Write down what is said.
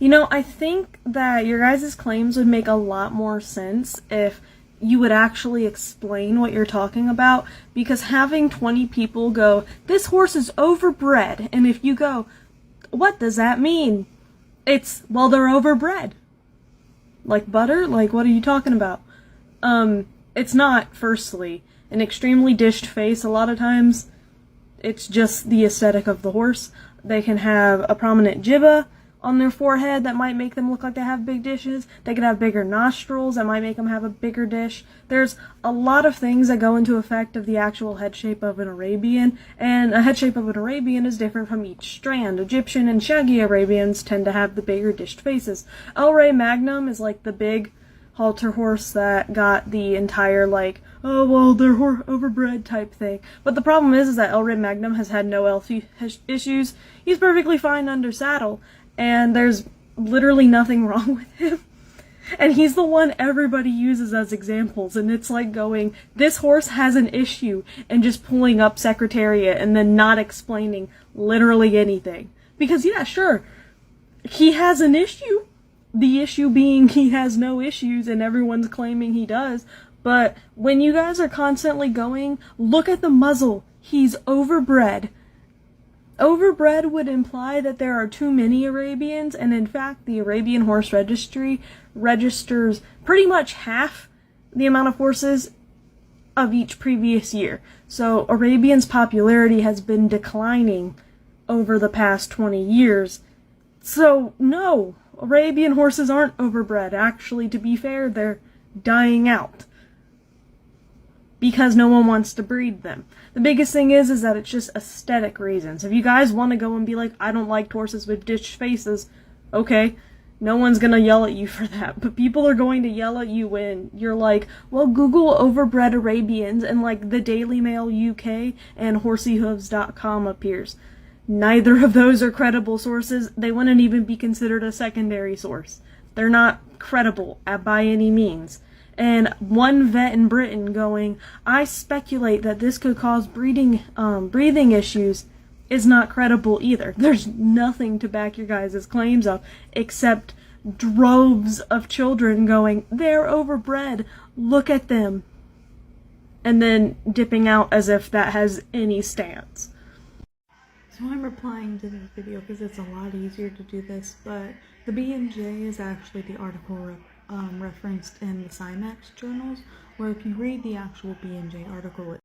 You know, I think that your guys' claims would make a lot more sense if you would actually explain what you're talking about, because having 20 people go, this horse is overbred, and if you go, what does that mean? It's, well, they're overbred. Like butter? Like, what are you talking about? It's not, firstly, an extremely dished face a lot of times. It's just the aesthetic of the horse. They can have a prominent jibba on their forehead that might make them look like they have big dishes. They could have bigger nostrils that might make them have a bigger dish. There's a lot of things that go into effect of the actual head shape of an Arabian, and a head shape of an Arabian is different from each strand. Egyptian and shaggy Arabians tend to have the bigger dished faces. El Rey Magnum is like the big halter horse that got the entire, like, oh, well, they're overbred type thing. But the problem is that El Rey Magnum has had no health issues. He's perfectly fine under saddle, and there's literally nothing wrong with him. And he's the one everybody uses as examples, and it's like going, this horse has an issue, and just pulling up Secretariat and then not explaining literally anything. Because, yeah, sure, he has an issue. The issue being he has no issues, and everyone's claiming he does. But when you guys are constantly going, look at the muzzle, he's overbred. Overbred would imply that there are too many Arabians, and in fact, the Arabian Horse Registry registers pretty much half the amount of horses of each previous year. So Arabian's popularity has been declining over the past 20 years. So no, Arabian horses aren't overbred. Actually, to be fair, they're dying out because no one wants to breed them. The biggest thing is that it's just aesthetic reasons. If you guys want to go and be like, I don't like horses with dished faces, okay, no one's gonna yell at you for that. But people are going to yell at you when you're like, well, Google overbred Arabians, and like the Daily Mail UK and horseyhooves.com appears. Neither of those are credible sources. They wouldn't even be considered a secondary source. They're not credible by any means. And one vet in Britain going, I speculate that this could cause breathing issues, is not credible either. There's nothing to back your guys' claims up except droves of children going, they're overbred, look at them, and then dipping out as if that has any stance. So I'm replying to this video because it's a lot easier to do this, but the B&J is actually the article referenced in the Cymax journals, where if you read the actual B&J article,